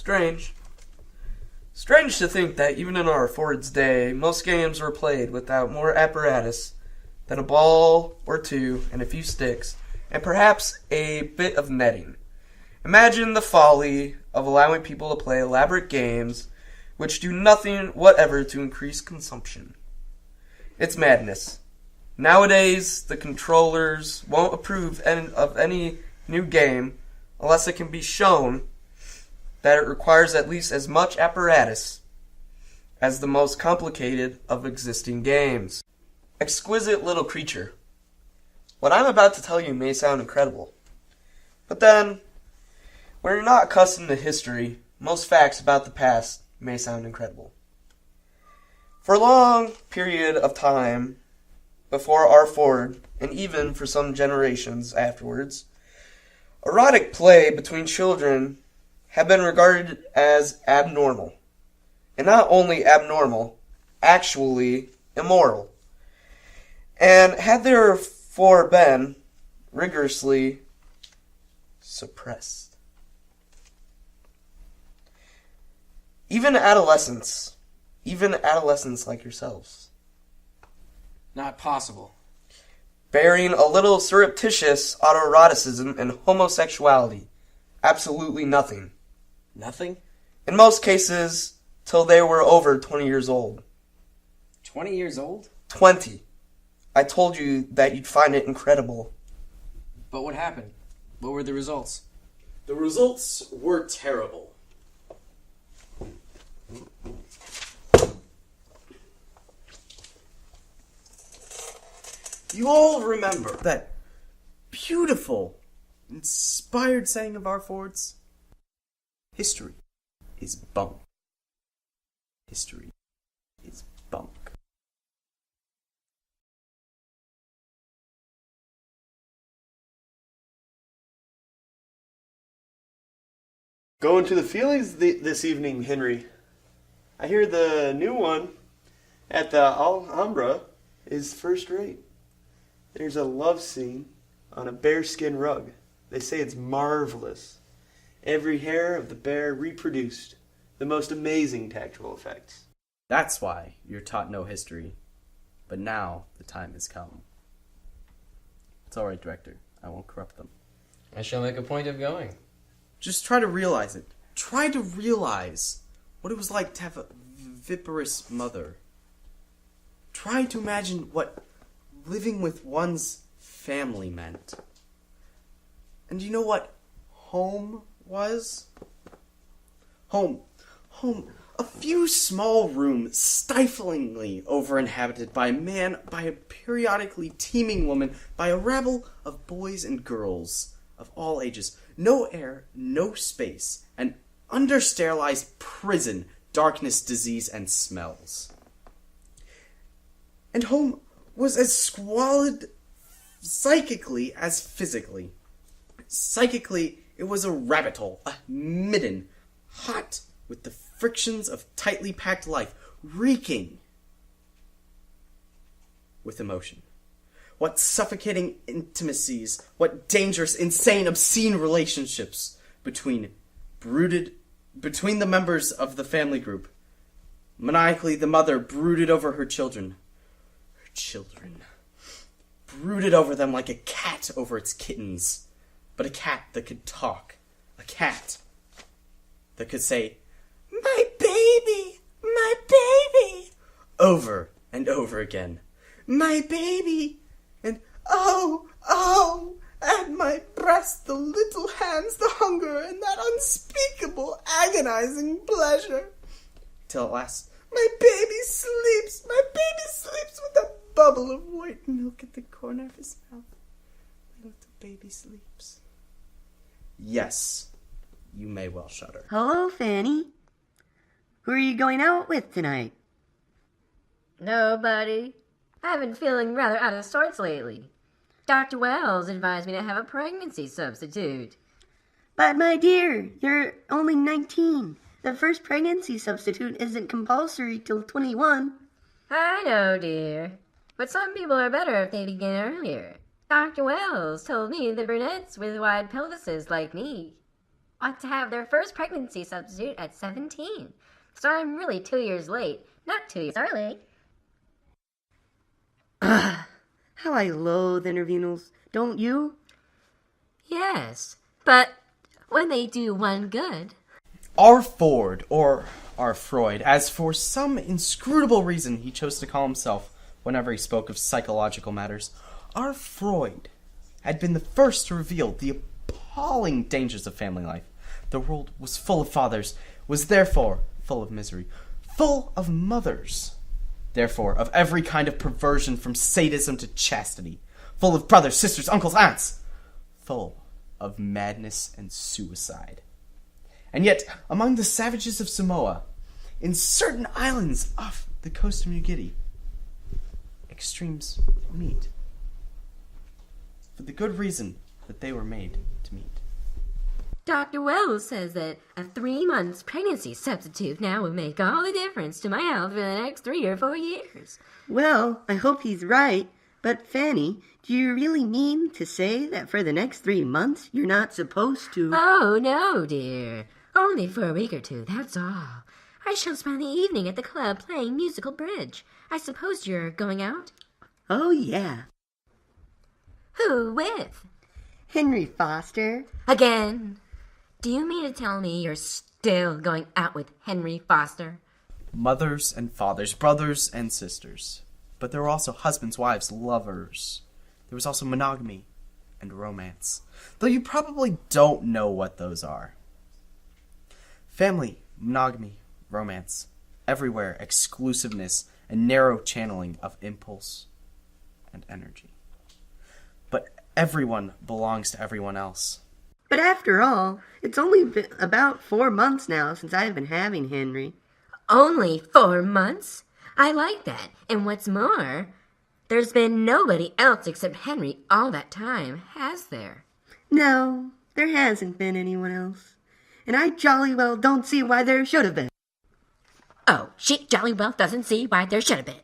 Strange. Strange to think that even in our Ford's day, most games were played without more apparatus than a ball or two and a few sticks, and perhaps a bit of netting. Imagine the folly of allowing people to play elaborate games which do nothing whatever to increase consumption. It's madness. Nowadays, the controllers won't approve of any new game unless it can be shown that it requires at least as much apparatus as the most complicated of existing games. Exquisite little creature. What I'm about to tell you may sound incredible. But then, when you're not accustomed to history, most facts about the past may sound incredible. For a long period of time before our Ford, and even for some generations afterwards, erotic play between children had been regarded as abnormal. And not only abnormal, actually immoral. And had therefore been rigorously suppressed. Even adolescents like yourselves, Not possible. bearing a little surreptitious autoeroticism and homosexuality, absolutely nothing. Nothing? In most cases, till they were over 20 years old. 20 years old? 20. I told you that you'd find it incredible. But what happened? What were the results? The results were terrible. You all remember that beautiful, inspired saying of our Ford's? History is bunk. History is bunk. Going to the feelings this evening, Henry. I hear the new one at the Alhambra is first rate. There's a love scene on a bearskin rug. They say it's marvelous. Every hair of the bear reproduced. The most amazing tactile effects. That's why you're taught no history. But now the time has come. It's alright, Director. I won't corrupt them. I shall make a point of going. Just try to realize it. Try to realize what it was like to have a viperous mother. Try to imagine what living with one's family meant. And you know what home was? Home. A few small rooms stiflingly over-inhabited by a man, by a periodically teeming woman, by a rabble of boys and girls of all ages. No air, no space, an under-sterilized prison, darkness, disease, and smells. And home was as squalid psychically as physically. Psychically, it was a rabbit hole, a midden, hot with the frictions of tightly packed life, reeking with emotion. What suffocating intimacies, what dangerous, insane, obscene relationships between the members of the family group. Maniacally, the mother brooded over her children. Her children. Brooded over them like a cat over its kittens. But a cat that could talk. A cat that could say, "My baby! My baby!" over and over again. "My baby!" And oh, at my breast the little hands, the hunger, and that unspeakable, agonizing pleasure. Till at last, my baby sleeps with a bubble of white milk at the corner of his mouth. My little baby sleeps. Yes, you may well shudder. Hello, Fanny. Who are you going out with tonight? Nobody. I've been feeling rather out of sorts lately. Dr. Wells advised me to have a pregnancy substitute. But, my dear, you're only 19. The first pregnancy substitute isn't compulsory till 21. I know, dear. But some people are better if they begin earlier. Dr. Wells told me the brunettes with wide pelvises like me. ought to have their first pregnancy substitute at 17. So I'm really 2 years late, not 2 years early. How I loathe intervenals, don't you? Yes, but when they do one good. R. Ford, or R. Freud, as for some inscrutable reason he chose to call himself whenever he spoke of psychological matters, R. Freud had been the first to reveal the appalling dangers of family life. The world was full of fathers, was therefore full of misery, full of mothers, therefore of every kind of perversion from sadism to chastity, full of brothers, sisters, uncles, aunts, full of madness and suicide. And yet, among the savages of Samoa, in certain islands off the coast of New Guinea, extremes meet. For the good reason that they were made to meet. Dr. Wells says that a 3 months pregnancy substitute now would make all the difference to my health for the next 3 or 4 years. Well, I hope he's right. But Fanny, do you really mean to say that for the next 3 months you're not supposed to? Oh, no, dear. Only for a week or two, that's all. I shall spend the evening at the club playing musical bridge. I suppose you're going out? Oh, yeah. Who with? Henry Foster. Again? Do you mean to tell me you're still going out with Henry Foster? Mothers and fathers, brothers and sisters. But there were also husbands, wives, lovers. There was also monogamy and romance. Though you probably don't know what those are. Family, monogamy, romance. Everywhere, exclusiveness and narrow channeling of impulse and energy. But everyone belongs to everyone else. But after all, it's only been about 4 months now since I've been having Henry. Only 4 months? I like that. And what's more, there's been nobody else except Henry all that time, has there? No, there hasn't been anyone else. And I jolly well don't see why there should have been. Oh, she jolly well doesn't see why there should have been.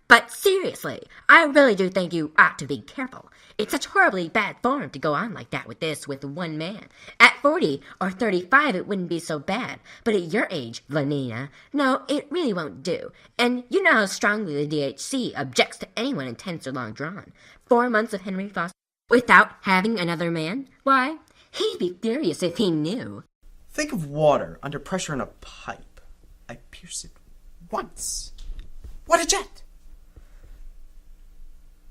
But seriously, I really do think you ought to be careful. It's such horribly bad form to go on like that with one man. At 40 or 35 it wouldn't be so bad, but at your age, Lenina, no, it really won't do. And you know how strongly the DHC objects to anyone intense or long drawn. 4 months of Henry Foster without having another man? Why, he'd be furious if he knew. Think of water under pressure in a pipe. I pierce it once. What a jet!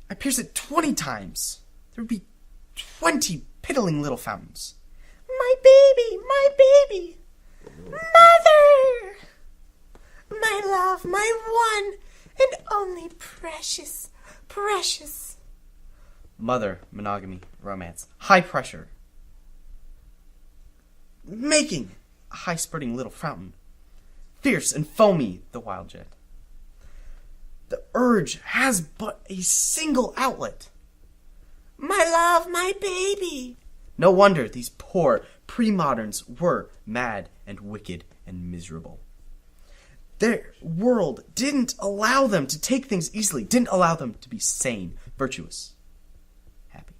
I pierce it 20 times. There would be 20 piddling little fountains. My baby, my baby! Mother! My love, my one and only precious, precious. Mother, monogamy, romance, high pressure. Making a high-spurting little fountain. Fierce and foamy, the wild jet. The urge has but a single outlet. My love, my baby. No wonder these poor pre-moderns were mad and wicked and miserable. Their world didn't allow them to take things easily, didn't allow them to be sane, virtuous, happy.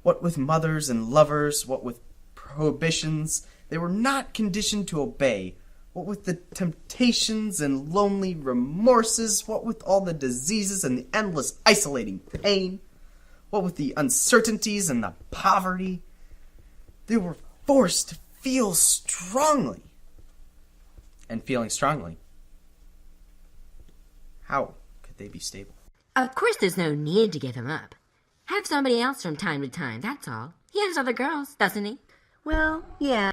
What with mothers and lovers, what with prohibitions, they were not conditioned to obey. What with the temptations and lonely remorses, what with all the diseases and the endless isolating pain, what with the uncertainties and the poverty, they were forced to feel strongly. And feeling strongly, how could they be stable? Of course there's no need to give him up. Have somebody else from time to time, that's all. He has other girls, doesn't he? Well, yeah.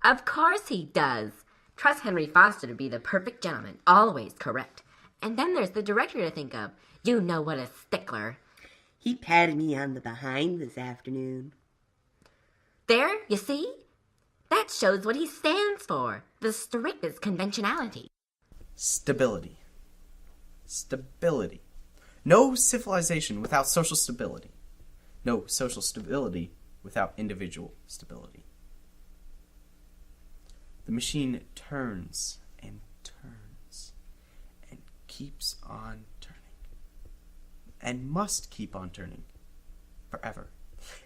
Of course he does. Trust Henry Foster to be the perfect gentleman, always correct. And then there's the director to think of. You know what a stickler. He patted me on the behind this afternoon. There, you see? That shows what he stands for. The strictest conventionality. Stability. Stability. No civilization without social stability. No social stability without individual stability. The machine turns and turns and keeps on turning. And must keep on turning forever.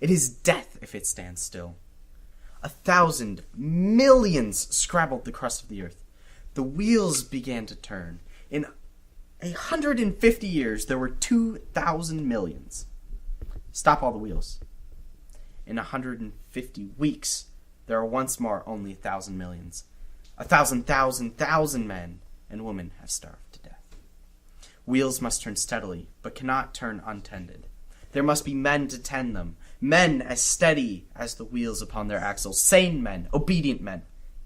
It is death if it stands still. 1,000 millions scrabbled the crust of the earth. The wheels began to turn. In 150 years, there were 2,000 millions. Stop all the wheels. In 150 weeks, there are once more only 1,000 millions. 1,000 men and women have starved to death. Wheels must turn steadily, but cannot turn untended. There must be men to tend them, men as steady as the wheels upon their axles, sane men, obedient men,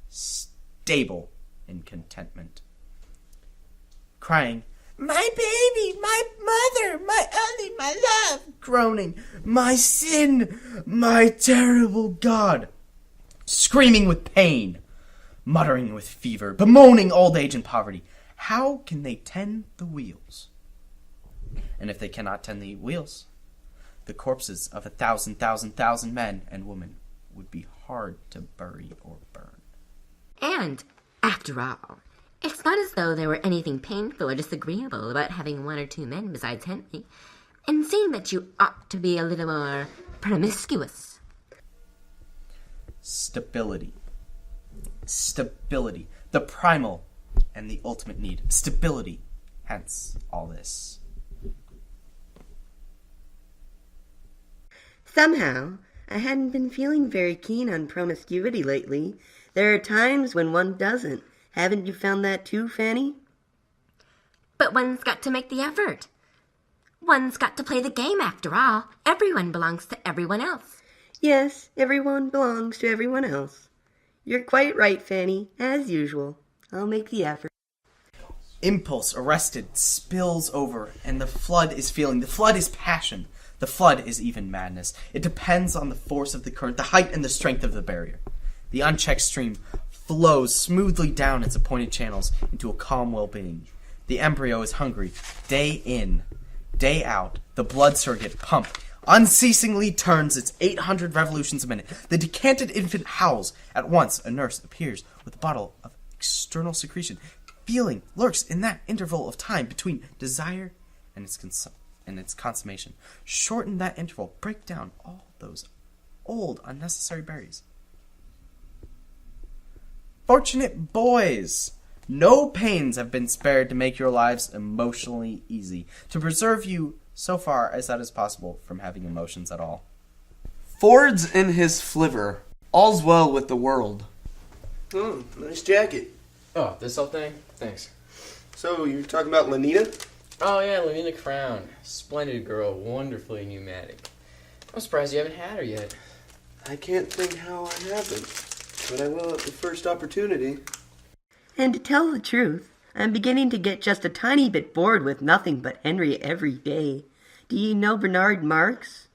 stable in contentment. Crying, "My baby, my mother, my only, my love," groaning, "My sin, my terrible God," screaming with pain, muttering with fever, bemoaning old age and poverty. How can they tend the wheels? And if they cannot tend the wheels, the corpses of 1,000 men and women would be hard to bury or burn. And, after all, it's not as though there were anything painful or disagreeable about having one or two men besides Henry, and seeing that you ought to be a little more promiscuous. Stability. Stability. The primal and the ultimate need. Stability. Hence all this. Somehow, I hadn't been feeling very keen on promiscuity lately. There are times when one doesn't. Haven't you found that too, Fanny? But one's got to make the effort. One's got to play the game after all. Everyone belongs to everyone else. Yes, everyone belongs to everyone else. You're quite right, Fanny, as usual. I'll make the effort. Impulse arrested spills over, and the flood is feeling. The flood is passion. The flood is even madness. It depends on the force of the current, the height and the strength of the barrier. The unchecked stream flows smoothly down its appointed channels into a calm well-being. The embryo is hungry. Day in, day out, the blood circuit pump unceasingly turns its 800 revolutions a minute. The decanted infant howls. At once, a nurse appears with a bottle of external secretion. Feeling lurks in that interval of time between desire and its consummation. Shorten that interval. Break down all those old, unnecessary barriers. Fortunate boys! No pains have been spared to make your lives emotionally easy, to preserve you, so far as that is possible, from having emotions at all. Ford's in his flivver. All's well with the world. Oh, nice jacket. Oh, this whole thing? Thanks. So, you're talking about Lenina? Oh, yeah, Lavina Crown. Splendid girl, wonderfully pneumatic. I'm surprised you haven't had her yet. I can't think how I haven't, but I will at the first opportunity. And to tell the truth, I'm beginning to get just a tiny bit bored with nothing but Henry every day. Do you know Bernard Marx?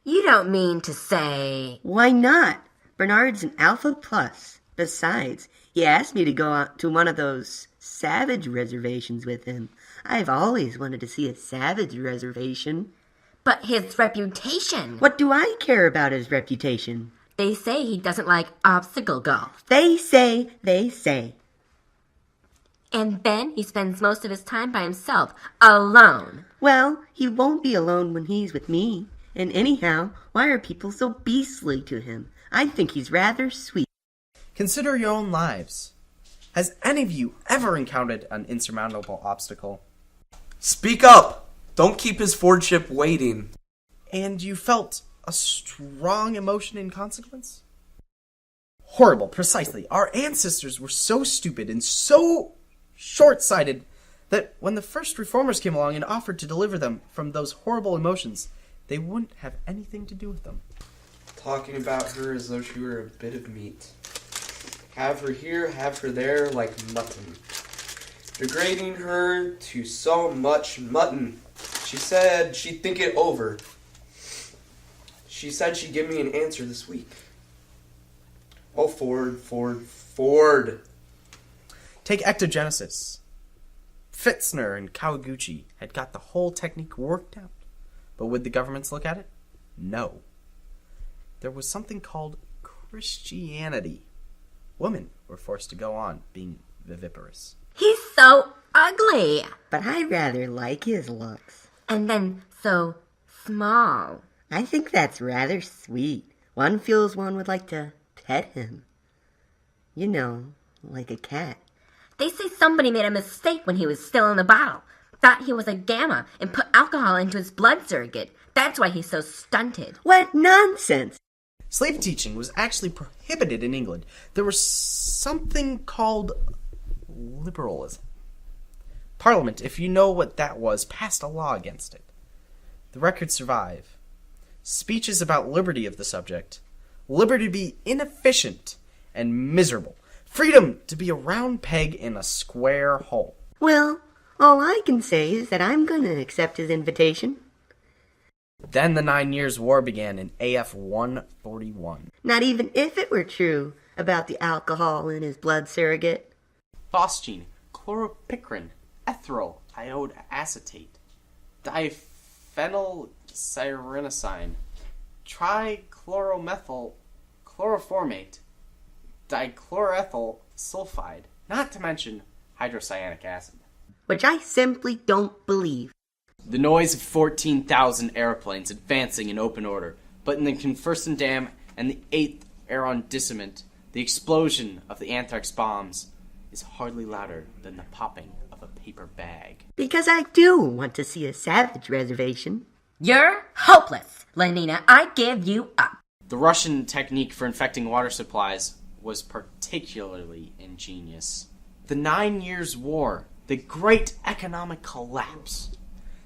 You don't mean to say... Why not? Bernard's an Alpha Plus. Besides, he asked me to go out to one of those savage reservations with him. I've always wanted to see a savage reservation. But his reputation... What do I care about his reputation? They say he doesn't like obstacle golf. They say. And then he spends most of his time by himself, alone. Well, he won't be alone when he's with me. And anyhow, why are people so beastly to him? I think he's rather sweet. Consider your own lives. Has any of you ever encountered an insurmountable obstacle? Speak up! Don't keep his Fordship waiting. And you felt a strong emotion in consequence? Horrible, precisely. Our ancestors were so stupid and so short-sighted that when the first reformers came along and offered to deliver them from those horrible emotions, they wouldn't have anything to do with them. Talking about her as though she were a bit of meat. Have her here, have her there, like mutton. Degrading her to so much mutton. She said she'd think it over. She said she'd give me an answer this week. Oh, Ford. Take ectogenesis. Pfitzner and Kawaguchi had got the whole technique worked out. But would the governments look at it? No. There was something called Christianity. Women were forced to go on being viviparous. He's so ugly. But I rather like his looks. And then so small. I think that's rather sweet. One feels one would like to pet him. You know, like a cat. They say somebody made a mistake when he was still in the bottle. Thought he was a gamma and put alcohol into his blood surrogate. That's why he's so stunted. What nonsense! Slave teaching was actually prohibited in England. There was something called liberalism. Parliament, if you know what that was, passed a law against it. The records survive. Speeches about liberty of the subject. Liberty to be inefficient and miserable. Freedom to be a round peg in a square hole. Well, all I can say is that I'm going to accept his invitation. Then the 9 Years' War began in AF 141. Not even if it were true about the alcohol in his blood surrogate. Phosgene, chloropicrin, ethyl iode acetate, diphenylcyrenosine, trichloromethyl chloroformate, dichlorethyl sulfide, not to mention hydrocyanic acid. Which I simply don't believe. The noise of 14,000 airplanes advancing in open order, but in the Confirsten Dam and the 8th arrondissement, the explosion of the anthrax bombs is hardly louder than the popping of a paper bag. Because I do want to see a savage reservation. You're hopeless, Lenina. I give you up. The Russian technique for infecting water supplies was particularly ingenious. The 9 Years' War, the great economic collapse.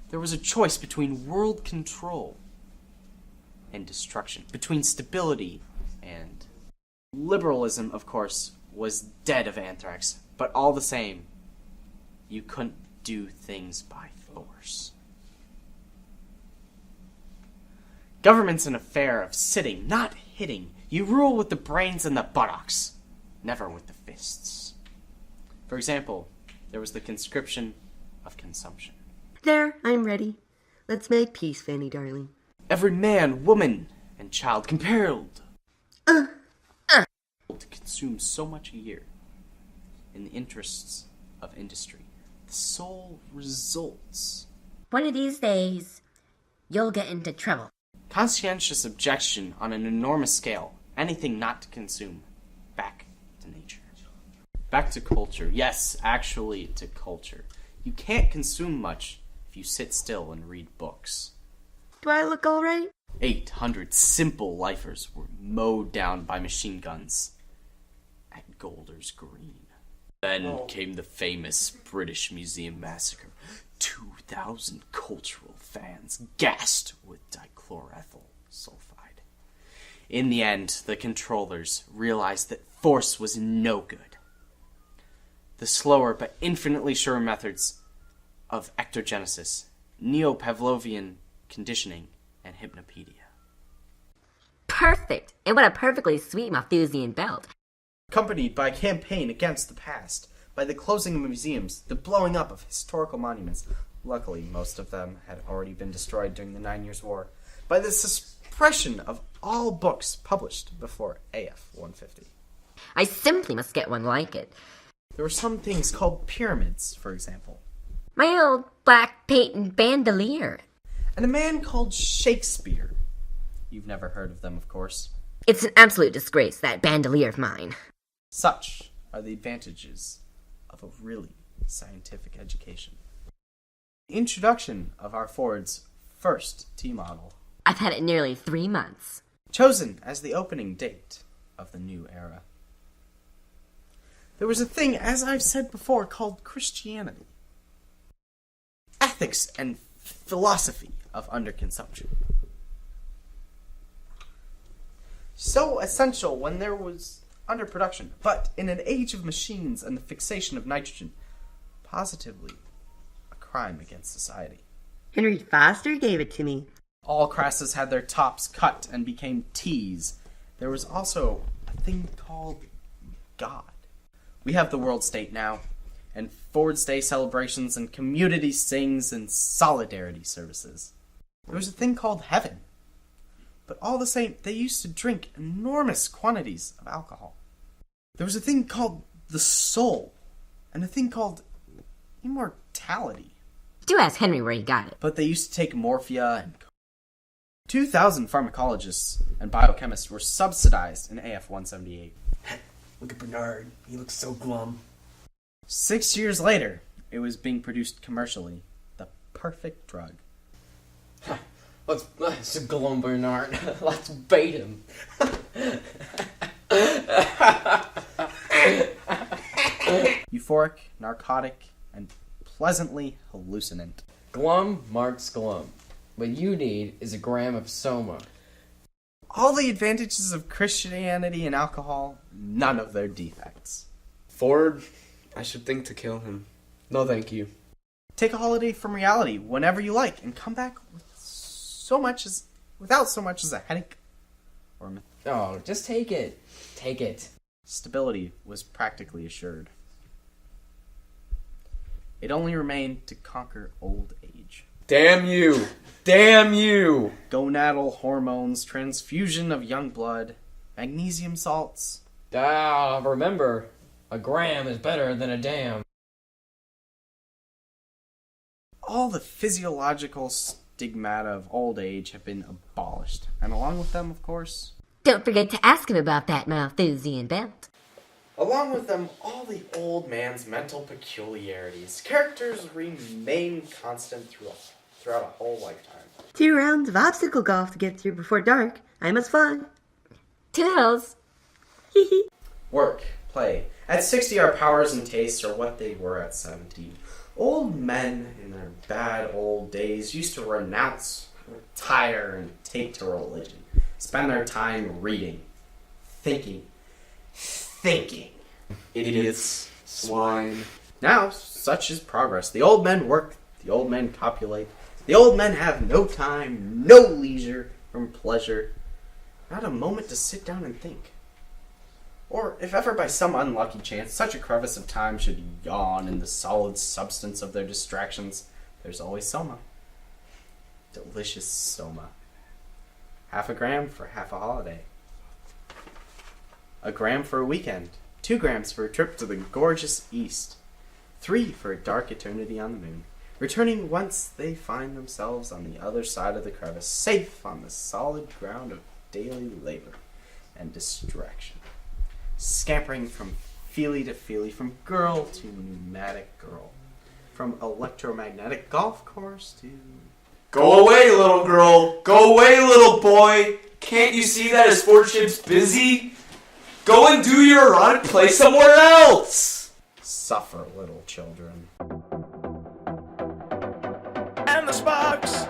There was a choice between world control and destruction, between stability and... Liberalism, of course, was dead of anthrax, but all the same, you couldn't do things by force. Government's an affair of sitting, not hitting. You rule with the brains and the buttocks, never with the fists. For example, there was the conscription of consumption. There, I'm ready. Let's make peace, Fanny darling. Every man, woman, and child compelled to consume so much a year in the interests of industry. The sole results. One of these days, you'll get into trouble. Conscientious objection on an enormous scale. Anything not to consume. Back to nature. Back to culture. Yes, actually to culture. You can't consume much if you sit still and read books. Do I look all right? 800 simple lifers were mowed down by machine guns at Golders Green. Then came the famous British Museum massacre. 2,000 cultural fans gassed with dichlorethyl sulfide. In the end, the controllers realized that force was no good. The slower but infinitely surer methods of ectogenesis, neo-Pavlovian conditioning, and hypnopedia. Perfect. And what a perfectly sweet Malthusian belt. Accompanied by a campaign against the past, by the closing of museums, the blowing up of historical monuments, luckily most of them had already been destroyed during the 9 Years' War, by the suppression of all books published before AF 150. I simply must get one like it. There were some things called pyramids, for example, My old black patent bandolier. and a man called Shakespeare. You've never heard of them, of course. It's an absolute disgrace, that bandolier of mine. Such are the advantages of a really scientific education. The introduction of our Ford's first T-model, I've had it nearly 3 months. chosen as the opening date of the new era. There was a thing, as I've said before, called Christianity. Ethics and philosophy of underconsumption. So essential when there was underproduction, but in an age of machines and the fixation of nitrogen, positively a crime against society. Henry Foster gave it to me. All crasses had their tops cut and became T's. There was also a thing called God. We have the world state now, and Ford's Day celebrations and community sings and solidarity services. There was a thing called heaven. But all the same, they used to drink enormous quantities of alcohol. There was a thing called the soul, and a thing called immortality. Do ask Henry where he got it. But they used to take morphia and 2,000 pharmacologists and biochemists were subsidized in AF-178. Look at Bernard. He looks so glum. 6 years later, it was being produced commercially. The perfect drug. Let's glum Bernard. Let's bait him. Euphoric, narcotic, and pleasantly hallucinant. Glum marks glum. What you need is a gram of soma. All the advantages of Christianity and alcohol, none of their defects. Ford, I should think to kill him. No, thank you. Take a holiday from reality whenever you like and come back without so much as a headache or Oh, just take it. Take it. stability was practically assured. It only remained to conquer old age. Damn you! Damn you! Gonadal hormones, transfusion of young blood, magnesium salts. Remember, a gram is better than a dam. All the physiological stigmata of old age have been abolished, and along with them, of course, Don't forget to ask him about that Malthusian belt. along with them, all the old man's mental peculiarities. Characters remain constant throughout a whole lifetime. 2 rounds of obstacle golf to get through before dark. I must fly. Toodles. Work, play. At 60, our powers and tastes are what they were at 17. Old men in their bad old days used to renounce, retire, and take to religion. Spend their time reading, thinking. Idiots. Swine. Now, such is progress. The old men work, the old men copulate. The old men have no time, no leisure from pleasure. Not a moment to sit down and think. Or, if ever by some unlucky chance such a crevice of time should yawn in the solid substance of their distractions, there's always soma. Delicious soma. Half a gram for half a holiday. A gram for a weekend. 2 grams for a trip to the gorgeous east. 3 for a dark eternity on the moon. Returning once they find themselves on the other side of the crevice, safe on the solid ground of daily labor and distraction. Scampering from feely to feely, from girl to pneumatic girl, from electromagnetic golf course to... Go away, little girl! Go away, little boy! Can't you see that his fortune's busy? Go and do your run, play somewhere else! Suffer, little children. And the sparks!